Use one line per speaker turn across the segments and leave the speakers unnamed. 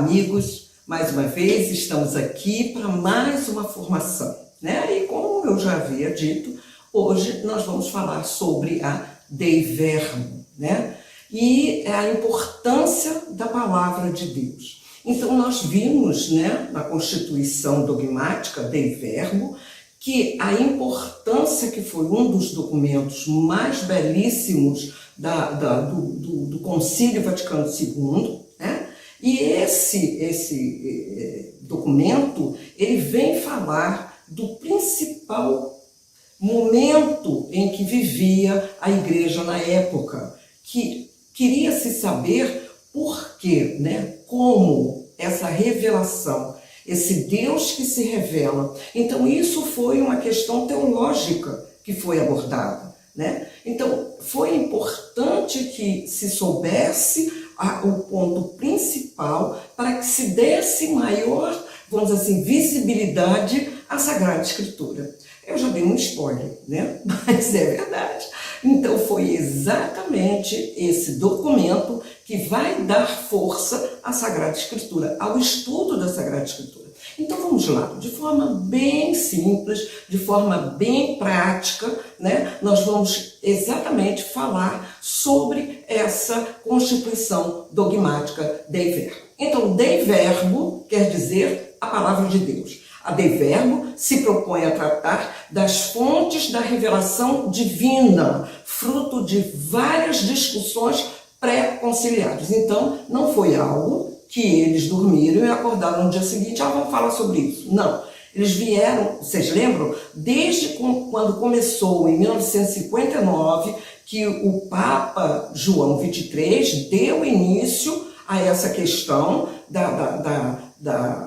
amigos, mais uma vez estamos aqui para mais uma formação, né? E como eu já havia dito, hoje nós vamos falar sobre a Dei Verbo, né? E a importância da palavra de Deus. Então nós vimos, né, na Constituição Dogmática Dei Verbo, que a importância, que foi um dos documentos mais belíssimos do Concílio Vaticano II, né? E esse documento, ele vem falar do principal momento em que vivia a igreja na época, que queria se saber por quê, né? Como essa revelação, esse Deus que se revela. Então isso foi uma questão teológica que foi abordada, né? Então foi importante que se soubesse o ponto principal para que se desse maior, vamos dizer assim, visibilidade à Sagrada Escritura. Eu já dei um spoiler, né? Mas é verdade. Então foi exatamente esse documento que vai dar força à Sagrada Escritura, ao estudo da Sagrada Escritura. Então vamos lá, de forma bem simples, de forma bem prática, né? Nós vamos exatamente falar sobre essa Constituição Dogmática Dei Verbo. Então, Dei Verbo quer dizer a palavra de Deus. A Dei Verbo se propõe a tratar das fontes da revelação divina, fruto de várias discussões pré-conciliares. Então, não foi algo que eles dormiram e acordaram no dia seguinte, vamos falar sobre isso. Não. Eles vieram, vocês lembram? Desde quando começou, em 1959, que o Papa João XXIII deu início a essa questão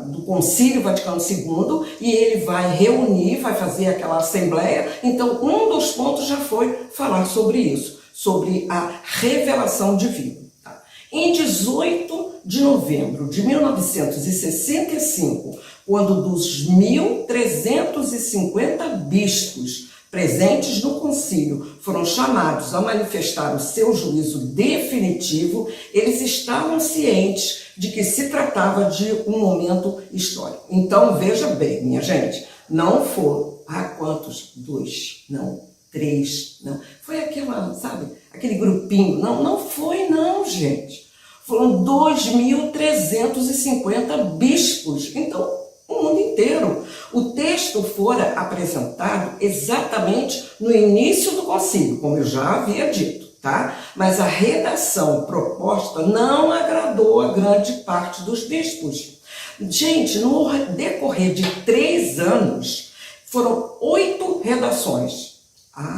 do Concílio Vaticano II, e ele vai reunir, vai fazer aquela assembleia. Então, um dos pontos já foi falar sobre isso, sobre a revelação divina. Tá? Em 18 de novembro de 1965, quando dos 1.350 bispos presentes no concílio foram chamados a manifestar o seu juízo definitivo, eles estavam cientes de que se tratava de um momento histórico. Então, veja bem, minha gente, não foram, quantos? 2, não, 3, não. Foi aquela, sabe, aquele grupinho, não foi não, gente. Foram 2.350 bispos, então, o mundo inteiro. O texto fora apresentado exatamente no início do concílio, como eu já havia dito, tá? Mas a redação proposta não agradou a grande parte dos bispos. Gente, no decorrer de 3 anos, foram 8 redações.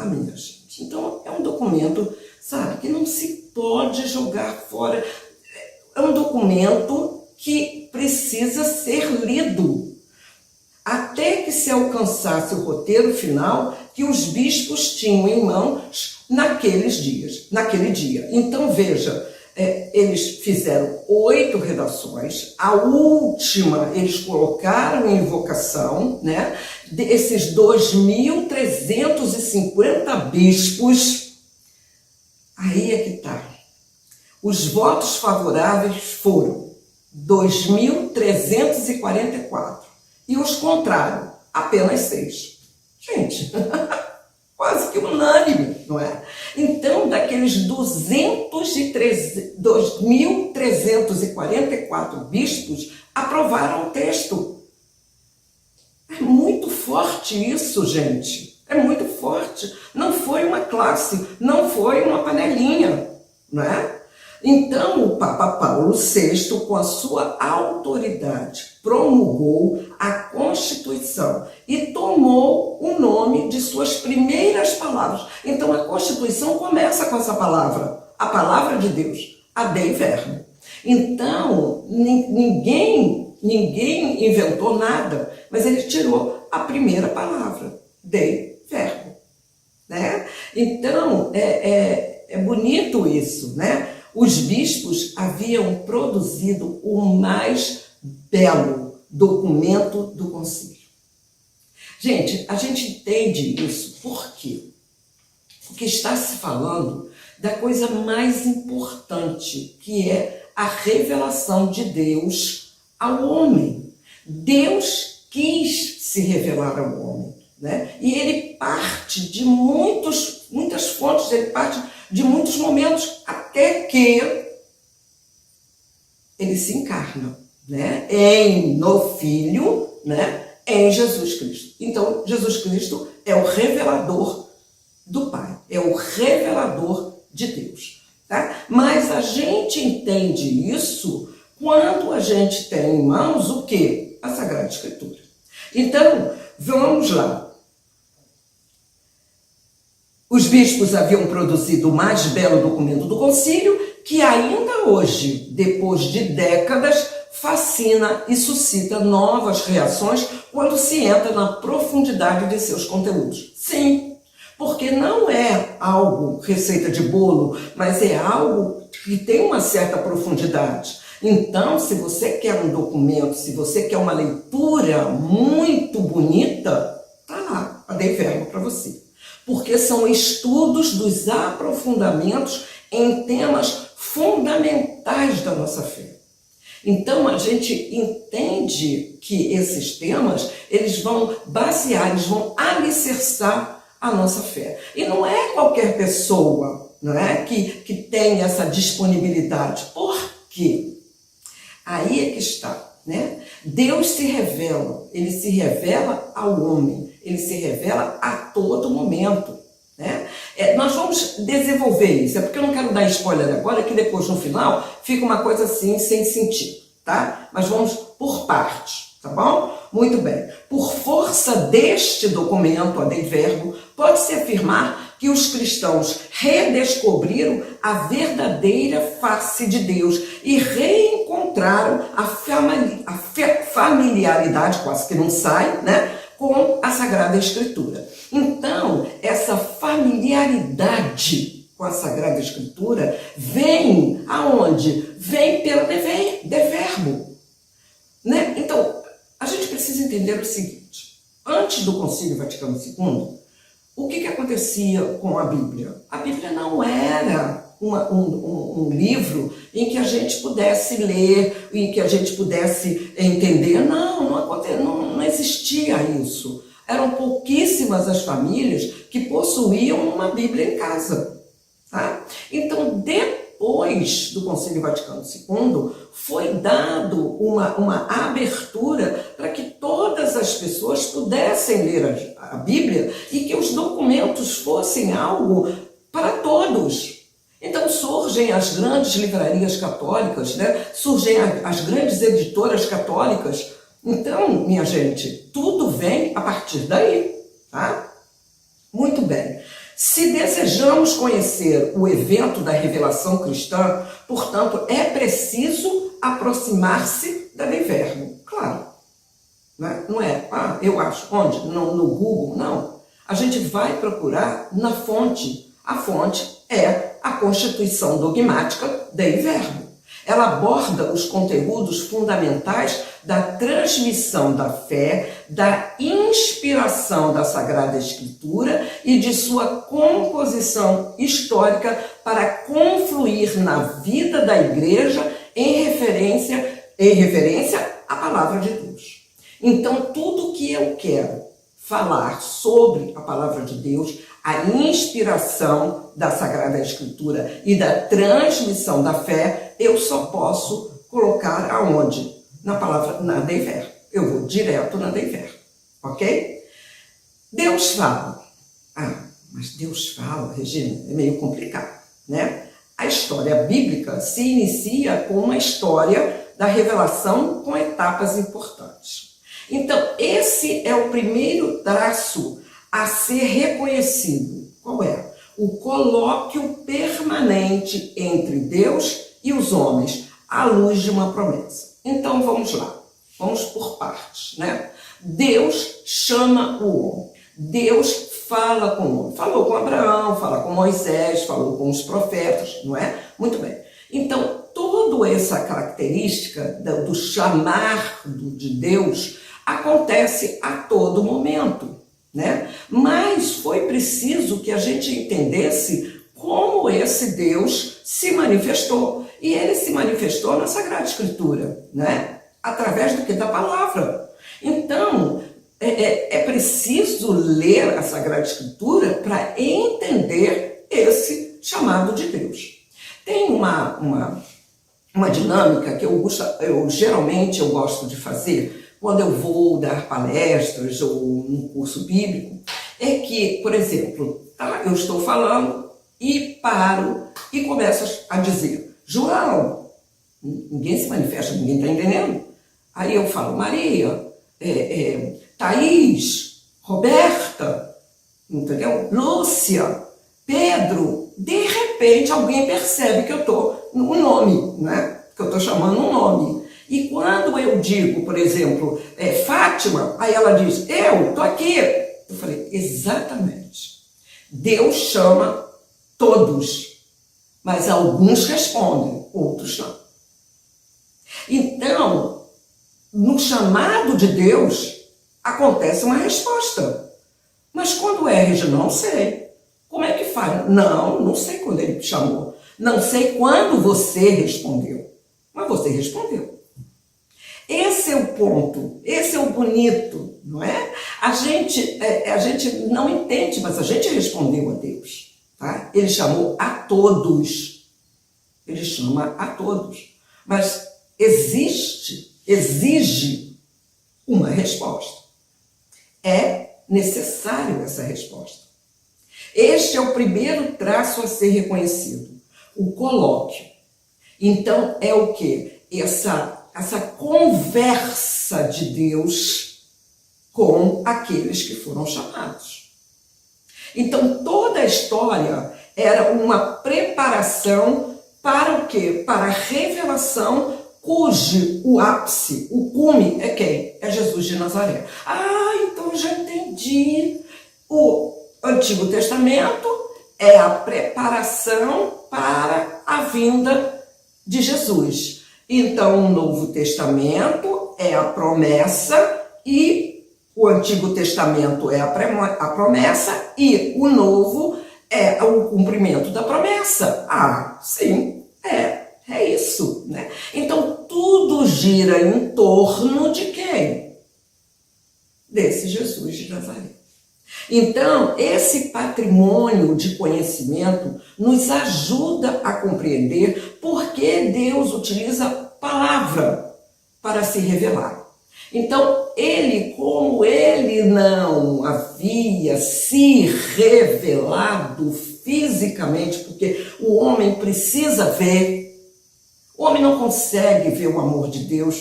Minha gente, então é um documento, sabe, que não se pode jogar fora. É um documento que precisa ser lido até que se alcançasse o roteiro final que os bispos tinham em mãos naquele dia. Então, veja, eles fizeram 8 redações, a última eles colocaram em invocação, né? Esses 2.350 bispos, aí é que está. Os votos favoráveis foram 2.344 e os contrários, apenas 6. Gente, quase que unânime, não é? Então, daqueles 2.344 bispos aprovaram o texto. É muito forte isso, gente. É muito forte. Não foi uma classe, não foi uma panelinha, não é? Então, o Papa Paulo VI, com a sua autoridade, promulgou a Constituição e tomou o nome de suas primeiras palavras. Então, a Constituição começa com essa palavra, a palavra de Deus, a Dei Verbo. Então, ninguém inventou nada, mas ele tirou a primeira palavra, Dei Verbo, né? Então, é bonito isso, né? Os bispos haviam produzido o mais belo documento do concílio. Gente, a gente entende isso por quê? Porque está se falando da coisa mais importante, que é a revelação de Deus ao homem. Deus quis se revelar ao homem, né? E ele parte de muitas fontes, ele parte de muitos momentos, até que ele se encarna, né? No Filho, né? Em Jesus Cristo. Então, Jesus Cristo é o revelador do Pai, é o revelador de Deus, tá? Mas a gente entende isso quando a gente tem em mãos o quê? A Sagrada Escritura. Então, vamos lá. Os bispos haviam produzido o mais belo documento do concílio, que ainda hoje, depois de décadas, fascina e suscita novas reações quando se entra na profundidade de seus conteúdos. Sim, porque não é algo receita de bolo, mas é algo que tem uma certa profundidade. Então, se você quer um documento, se você quer uma leitura muito bonita, tá lá, a Dei Verbo para você. Porque são estudos dos aprofundamentos em temas fundamentais da nossa fé. Então, a gente entende que esses temas, eles vão basear, eles vão alicerçar a nossa fé. E não é qualquer pessoa, não é, que tem essa disponibilidade. Por quê? Aí é que está, né? Deus se revela, ele se revela ao homem, ele se revela a todo momento, né? Nós vamos desenvolver isso, é porque eu não quero dar spoiler agora, que depois no final fica uma coisa assim sem sentido, tá? Mas vamos por partes, tá bom? Muito bem. Por força deste documento, a Dei Verbo, pode-se afirmar que os cristãos redescobriram a verdadeira face de Deus e reencontraram a familiaridade, quase que não sai, né, com a Sagrada Escritura. Então, essa familiaridade com a Sagrada Escritura vem aonde? Vem pelo de Verbo, né? Então, a gente precisa entender o seguinte: antes do Concílio Vaticano II, o que acontecia com a Bíblia? A Bíblia não era um livro em que a gente pudesse ler, em que a gente pudesse entender. Não existia isso. Eram pouquíssimas as famílias que possuíam uma Bíblia em casa, tá? Então, depois do Concílio Vaticano II, foi dado uma abertura para que todas as pessoas pudessem ler a Bíblia e que os documentos fossem algo para todos. Então surgem as grandes livrarias católicas, né? Surgem as grandes editoras católicas. Então, minha gente, tudo vem a partir daí, tá? Muito bem. Se desejamos conhecer o evento da revelação cristã, portanto, é preciso aproximar-se da Dei Verbo. Claro, né? Não é, eu acho, onde? No Google, não. A gente vai procurar na fonte. A fonte é a Constituição Dogmática Dei Verbo. Ela aborda os conteúdos fundamentais da transmissão da fé, da inspiração da Sagrada Escritura e de sua composição histórica para confluir na vida da Igreja em referência à Palavra de Deus. Então, tudo que eu quero falar sobre a Palavra de Deus, a inspiração da Sagrada Escritura e da transmissão da fé, eu só posso colocar aonde? Na Dei Verbo. Eu vou direto na Dei Verbo, ok? Deus fala. Mas Deus fala, Regina, é meio complicado, né? A história bíblica se inicia com uma história da revelação com etapas importantes. Então, esse é o primeiro traço a ser reconhecido. Qual é? O colóquio permanente entre Deus e os homens, à luz de uma promessa. Então, vamos lá. Vamos por partes, né? Deus chama o homem. Deus fala com o homem. Falou com Abraão, fala com Moisés, falou com os profetas, não é? Muito bem. Então, toda essa característica do chamar de Deus acontece a todo momento, né? Mas foi preciso que a gente entendesse como esse Deus se manifestou. E ele se manifestou na Sagrada Escritura, né? através do que? Da palavra. Então, é preciso ler a Sagrada Escritura para entender esse chamado de Deus. Tem uma dinâmica que geralmente eu gosto de fazer quando eu vou dar palestras ou um curso bíblico, é que, por exemplo, eu estou falando e paro e começo a dizer, João, ninguém se manifesta, ninguém está entendendo. Aí eu falo, Maria, Thaís, Roberta, entendeu? Lúcia, Pedro. De repente alguém percebe que eu estou no nome, né? Que eu estou chamando um nome. E quando eu digo, por exemplo, Fátima, aí ela diz, eu estou aqui. Eu falei, exatamente. Deus chama todos, mas alguns respondem, outros não. Então, no chamado de Deus, acontece uma resposta. Mas quando é, Regina, não sei. Como é que faz? Não sei quando ele te chamou. Não sei quando você respondeu. Mas você respondeu. Esse é o ponto, esse é o bonito, não é? A gente não entende, mas a gente respondeu a Deus. Tá? Ele chamou a todos. Ele chama a todos. Mas exige uma resposta. É necessário essa resposta. Este é o primeiro traço a ser reconhecido, o colóquio. Então, é o quê? Essa conversa de Deus com aqueles que foram chamados. Então, toda a história era uma preparação para o quê? Para a revelação cujo o ápice, o cume é quem? É Jesus de Nazaré. Então eu já entendi. O Antigo Testamento é a preparação para a vinda de Jesus. Então o Novo Testamento é a promessa e o Antigo Testamento é a promessa e o Novo é o cumprimento da promessa. Sim, é isso, né? Então, tudo gira em torno de quem? Desse Jesus de Nazaré. Então, esse patrimônio de conhecimento nos ajuda a compreender por que Deus utiliza a palavra para se revelar. Então, como ele não havia se revelado fisicamente, porque o homem precisa ver. O homem não consegue ver o amor de Deus,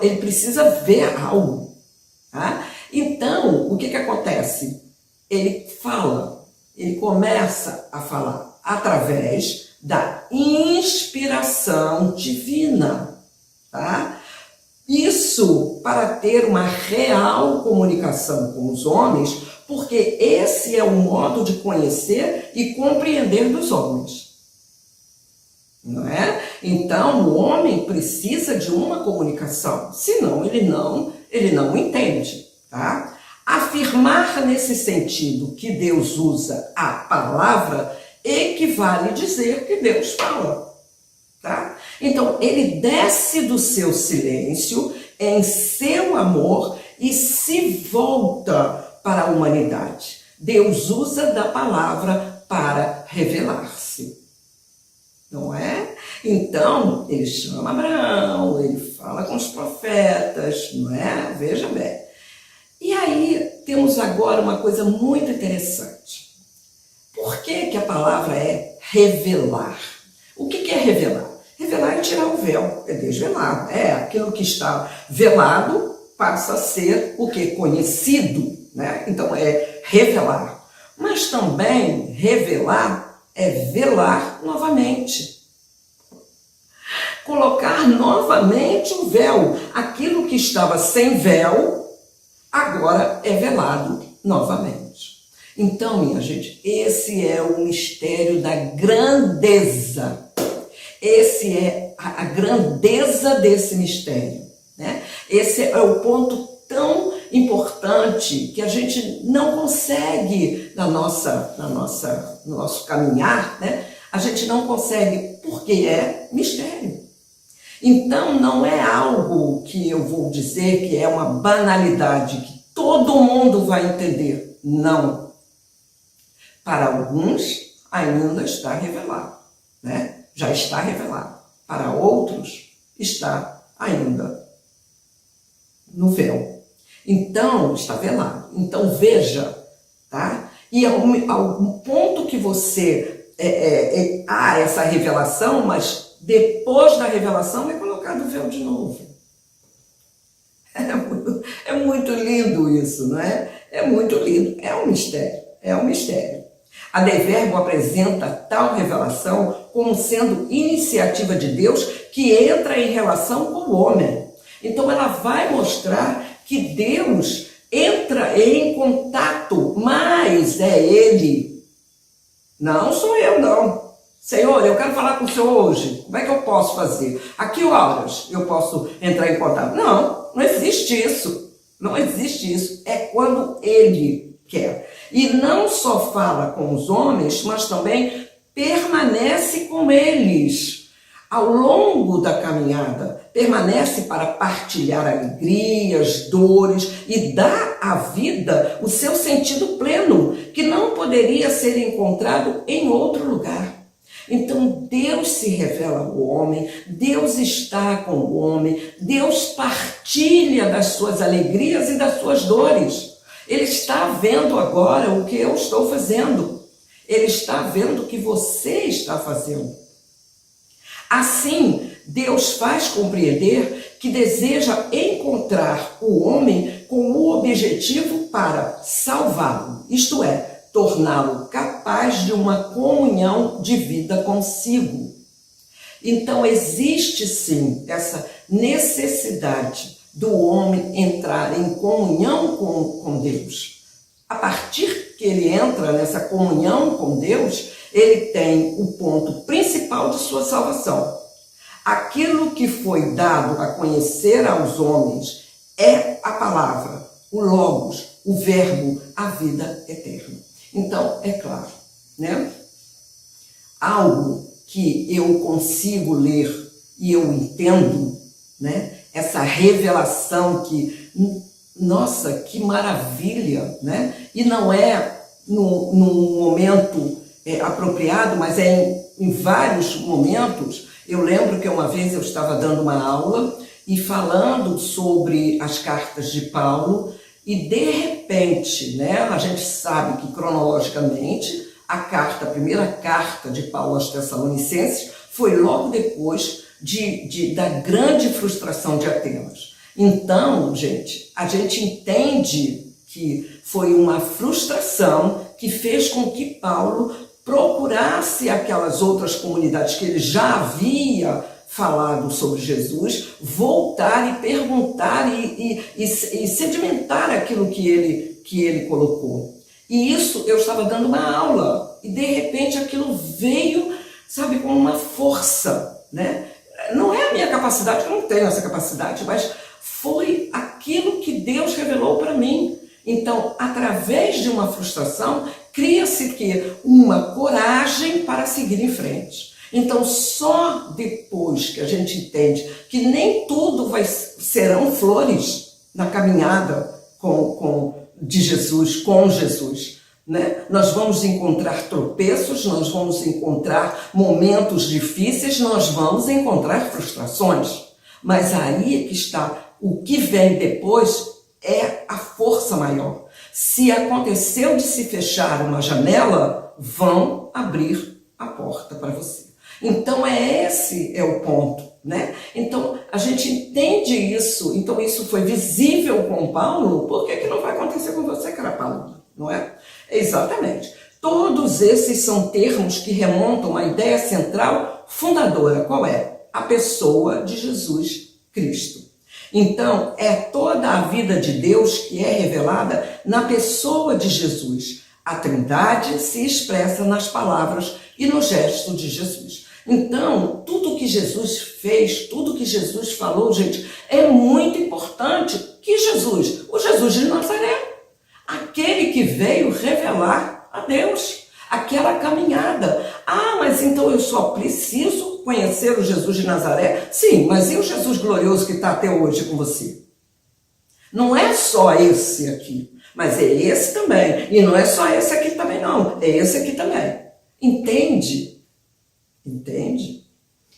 ele precisa ver algo. Tá? Então, o que acontece? Ele começa a falar através da inspiração divina. Tá? Isso para ter uma real comunicação com os homens, porque esse é o modo de conhecer e compreender dos homens. Não é? Então, o homem precisa de uma comunicação, senão ele não entende. Tá? Afirmar nesse sentido que Deus usa a palavra equivale a dizer que Deus fala. Tá? Então, ele desce do seu silêncio em seu amor e se volta para a humanidade. Deus usa da palavra para revelar-se. Não é? Então, ele chama Abraão, ele fala com os profetas, não é? Veja bem. E aí, temos agora uma coisa muito interessante. Por que a palavra é revelar? O que é revelar? Revelar é tirar o véu, é desvelar. Aquilo que está velado passa a ser o que? Conhecido, né? Então, é revelar. Mas também, revelar é velar novamente. Colocar novamente o véu. Aquilo que estava sem véu, agora é velado novamente. Então, minha gente, esse é o mistério da grandeza. Esse é a grandeza desse mistério, né? Esse é o ponto tão importante que a gente não consegue no nosso caminhar, né? A gente não consegue porque é mistério. Então, não é algo que eu vou dizer que é uma banalidade, que todo mundo vai entender. Não. Para alguns, ainda está revelado, né? Já está revelado. Para outros, está ainda no véu. Então, está velado. Então, veja, tá? E ao ponto que você há essa revelação, mas depois da revelação é colocado o véu de novo. É muito lindo isso, não é? É muito lindo. É um mistério. É um mistério. A De Verbo apresenta tal revelação como sendo iniciativa de Deus que entra em relação com o homem. Então ela vai mostrar que Deus entra em contato, mas é Ele. Não sou eu, não. Senhor, eu quero falar com o Senhor hoje. Como é que eu posso fazer? A que horas eu posso entrar em contato? Não, não existe isso. Não existe isso. É quando Ele quer. E não só fala com os homens, mas também permanece com eles. Ao longo da caminhada, permanece para partilhar alegrias, dores e dar à vida o seu sentido pleno, que não poderia ser encontrado em outro lugar. Então Deus se revela ao homem, Deus está com o homem, Deus partilha das suas alegrias e das suas dores. Ele está vendo agora o que eu estou fazendo. Ele está vendo o que você está fazendo. Assim, Deus faz compreender que deseja encontrar o homem com o objetivo para salvá-lo, isto é, torná-lo capaz de uma comunhão de vida consigo. Então, existe sim essa necessidade do homem entrar em comunhão com Deus. A partir que ele entra nessa comunhão com Deus, ele tem o ponto principal de sua salvação. Aquilo que foi dado a conhecer aos homens é a palavra, o Logos, o Verbo, a vida eterna. Então, é claro, né? Algo que eu consigo ler e eu entendo, né? Essa revelação que, nossa, que maravilha, né? E não é num momento apropriado, mas é em vários momentos. Eu lembro que uma vez eu estava dando uma aula e falando sobre as cartas de Paulo e de repente, né, a gente sabe que cronologicamente a primeira carta de Paulo aos Tessalonicenses foi logo depois da grande frustração de Atenas. Então, gente, a gente entende que foi uma frustração que fez com que Paulo procurasse aquelas outras comunidades que ele já havia falado sobre Jesus, voltar e perguntar e sedimentar aquilo que ele colocou. E isso, eu estava dando uma aula e de repente aquilo veio, sabe, com uma força, né? Não é a minha capacidade, eu não tenho essa capacidade, mas foi aquilo que Deus revelou para mim. Então, através de uma frustração, cria-se que uma coragem para seguir em frente. Então, só depois que a gente entende que nem tudo serão flores na caminhada de Jesus, com Jesus, né? Nós vamos encontrar tropeços, nós vamos encontrar momentos difíceis, nós vamos encontrar frustrações. Mas aí que está, o que vem depois é a força maior. Se aconteceu de se fechar uma janela, vão abrir a porta para você. Então esse é o ponto, né? Então a gente entende isso, então isso foi visível com Paulo, por que não vai acontecer com você, cara Paulo? Não é? Exatamente. Todos esses são termos que remontam à ideia central fundadora. Qual é? A pessoa de Jesus Cristo. Então, é toda a vida de Deus que é revelada na pessoa de Jesus. A Trindade se expressa nas palavras e no gesto de Jesus. Então, tudo que Jesus fez, tudo que Jesus falou, gente, é muito importante. Que Jesus? O Jesus de Nazaré. Aquele que veio revelar a Deus. Aquela caminhada. Ah, mas então eu só preciso conhecer o Jesus de Nazaré? Sim, mas e o Jesus glorioso que está até hoje com você? Não é só esse aqui, mas é esse também. E não é só esse aqui também, não. É esse aqui também. Entende? Entende?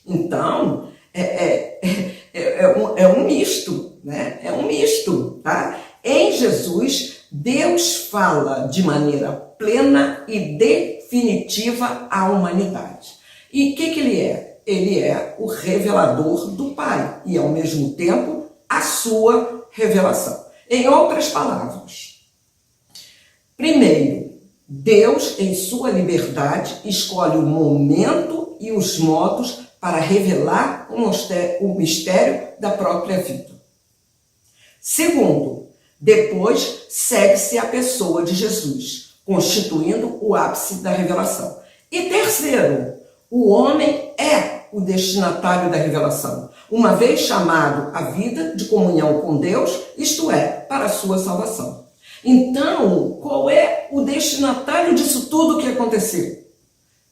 Então, é um misto, né? É um misto, tá? Em Jesus, Deus fala de maneira plena e definitiva à humanidade. E o que ele é? Ele é o revelador do Pai e, ao mesmo tempo, a sua revelação. Em outras palavras, primeiro, Deus, em sua liberdade, escolhe o momento e os modos para revelar o mistério da própria vida. Segundo, depois segue-se a pessoa de Jesus, constituindo o ápice da revelação. E terceiro, o homem é o destinatário da revelação, uma vez chamado à vida de comunhão com Deus, isto é, para a sua salvação. Então, qual é o destinatário disso tudo que aconteceu?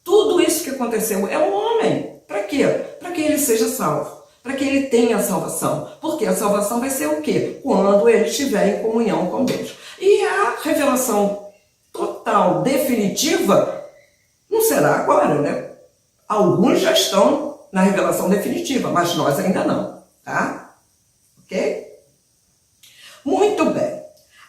Tudo isso que aconteceu é o homem. Para quê? Para que ele seja salvo, para que ele tenha a salvação. Porque a salvação vai ser o quê? Quando ele estiver em comunhão com Deus. E a revelação total, definitiva, não será agora, né? Alguns já estão na revelação definitiva, mas nós ainda não, tá? Ok? Muito bem.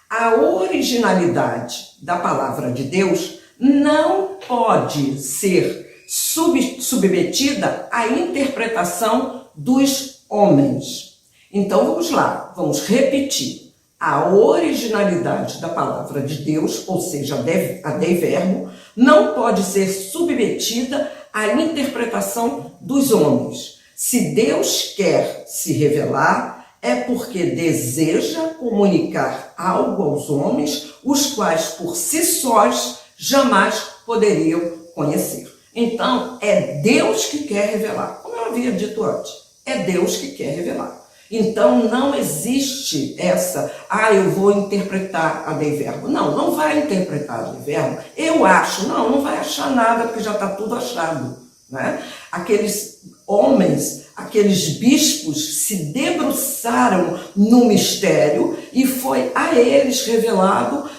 A originalidade da palavra de Deus não pode ser submetida à interpretação dos homens. Então vamos lá, vamos repetir. A originalidade da palavra de Deus, ou seja, a Dei Verbo, não pode ser submetida à interpretação dos homens. Se Deus quer se revelar, é porque deseja comunicar algo aos homens, os quais por si sós jamais poderiam conhecer. Então, é Deus que quer revelar. Como eu havia dito antes, é Deus que quer revelar. Então, não existe essa, eu vou interpretar a Dei Verbo. Não, não vai interpretar a Dei Verbo. Eu acho, não vai achar nada, porque já está tudo achado, né? Aqueles homens, aqueles bispos se debruçaram no mistério e foi a eles revelado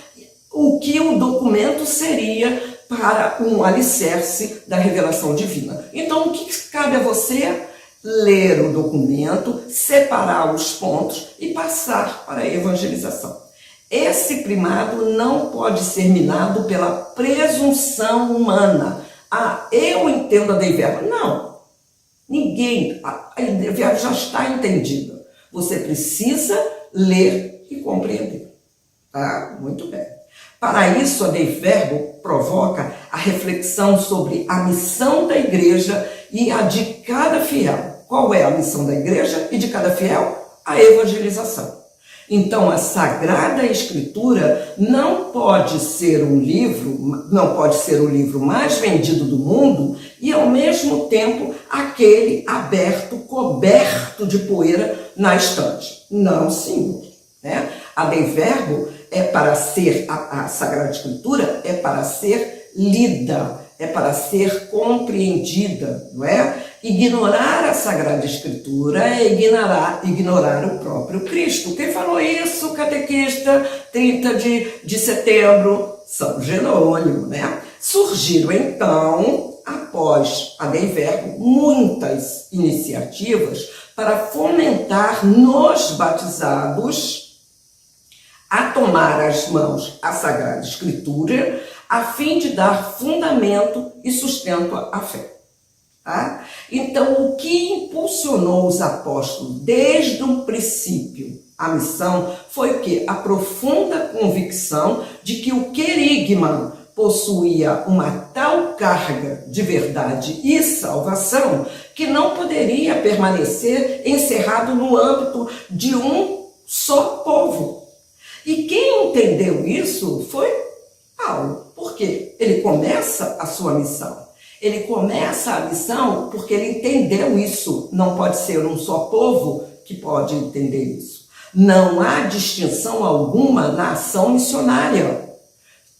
o que o documento seria para um alicerce da revelação divina. Então, o que cabe a você? Ler o documento, separar os pontos e passar para a evangelização. Esse primado não pode ser minado pela presunção humana. Eu entendo a Dei Verbo. Não. Ninguém. A Dei Verbo já está entendida. Você precisa ler e compreender. Tá? Muito bem. Para isso, a Dei Verbo provoca a reflexão sobre a missão da igreja e a de cada fiel. Qual é a missão da igreja e de cada fiel? A evangelização. Então, a Sagrada Escritura não pode ser o livro mais vendido do mundo e, ao mesmo tempo, aquele aberto, coberto de poeira na estante. Não, senhor. Né? A Dei Verbo é para ser, a Sagrada Escritura é para ser lida, é para ser compreendida, não é? Ignorar a Sagrada Escritura é ignorar o próprio Cristo. Quem falou isso, catequista, 30 de setembro, São Jerônimo, né? Surgiram, então, após a Dei Verbo, muitas iniciativas para fomentar nos batizados a tomar às mãos a Sagrada Escritura, a fim de dar fundamento e sustento à fé. Tá? Então, o que impulsionou os apóstolos desde o princípio a missão foi o quê? A profunda convicção de que o querigma possuía uma tal carga de verdade e salvação que não poderia permanecer encerrado no âmbito de um só povo. E quem entendeu isso foi Paulo, porque ele começa a sua missão. Ele começa a missão porque ele entendeu isso. Não pode ser um só povo que pode entender isso. Não há distinção alguma na ação missionária.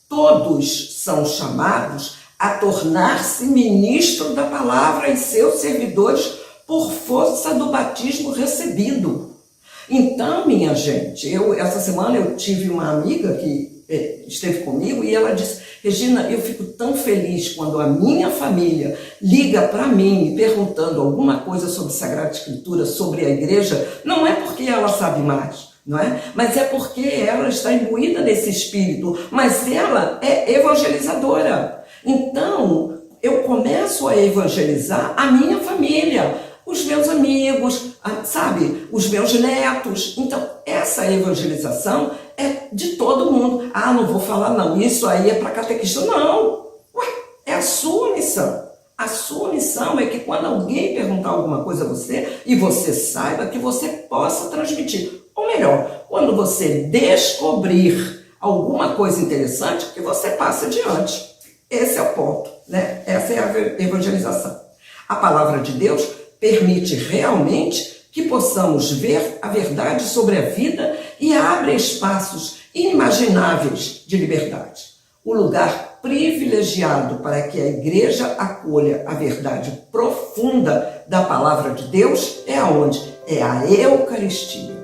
Todos são chamados a tornar-se ministro da palavra e seus servidores por força do batismo recebido. Então, minha gente, essa semana eu tive uma amiga que esteve comigo e ela disse: Regina, eu fico tão feliz quando a minha família liga para mim me perguntando alguma coisa sobre Sagrada Escritura, sobre a igreja, não é porque ela sabe mais, não é? Mas é porque ela está imbuída nesse espírito, mas ela é evangelizadora. Então, eu começo a evangelizar a minha família, os meus amigos, sabe, os meus netos. Então, essa evangelização é de todo mundo. Ah, não vou falar não, isso aí é para catequista. Não, ué, é a sua missão. A sua missão é que quando alguém perguntar alguma coisa a você, e você saiba que você possa transmitir. Ou melhor, quando você descobrir alguma coisa interessante, que você passe adiante. Esse é o ponto, né? Essa é a evangelização. A palavra de Deus permite realmente que possamos ver a verdade sobre a vida e abre espaços inimagináveis de liberdade. O lugar privilegiado para que a igreja acolha a verdade profunda da palavra de Deus é aonde? É a Eucaristia.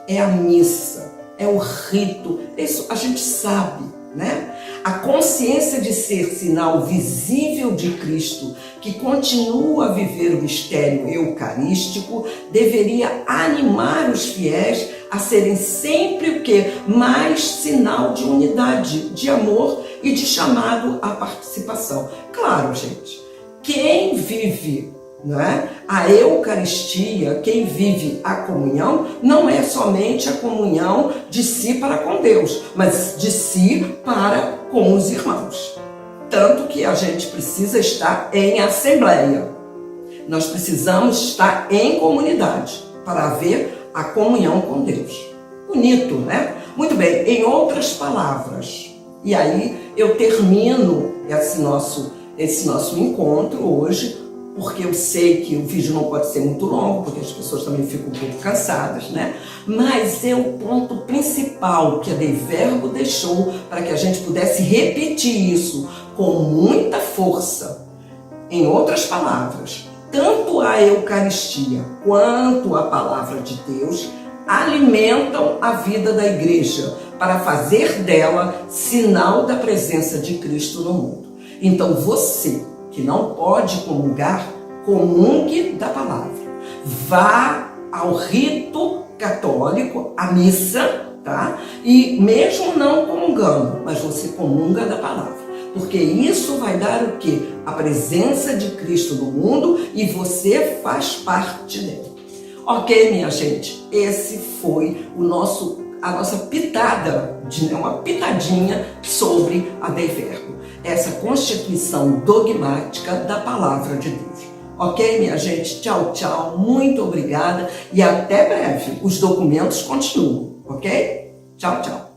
É a missa, é o rito. Isso a gente sabe, né? A consciência de ser sinal visível de Cristo, que continua a viver o mistério eucarístico, deveria animar os fiéis a serem sempre o quê? Mais sinal de unidade, de amor e de chamado à participação. Claro, gente, quem vive, não é? A Eucaristia, quem vive a comunhão, não é somente a comunhão de si para com Deus, mas de si para com os irmãos. Tanto que a gente precisa estar em assembleia. Nós precisamos estar em comunidade para haver a comunhão com Deus. Bonito, né? Muito bem, em outras palavras. E aí eu termino esse nosso encontro hoje, porque eu sei que o vídeo não pode ser muito longo, porque as pessoas também ficam um pouco cansadas, né? Mas é o ponto principal que a Dei Verbo deixou para que a gente pudesse repetir isso com muita força. Em outras palavras, tanto a Eucaristia quanto a palavra de Deus alimentam a vida da igreja para fazer dela sinal da presença de Cristo no mundo. Então você que não pode comungar, comungue da palavra. Vá ao rito católico, à missa, tá? E mesmo não comungando, mas você comunga da palavra. Porque isso vai dar o quê? A presença de Cristo no mundo e você faz parte dele. Ok, minha gente? Esse foi a nossa pitada, uma pitadinha sobre a Dei Verbo. Essa constituição dogmática da palavra de Deus. Ok, minha gente? Tchau, tchau. Muito obrigada e até breve. Os documentos continuam, ok? Tchau, tchau.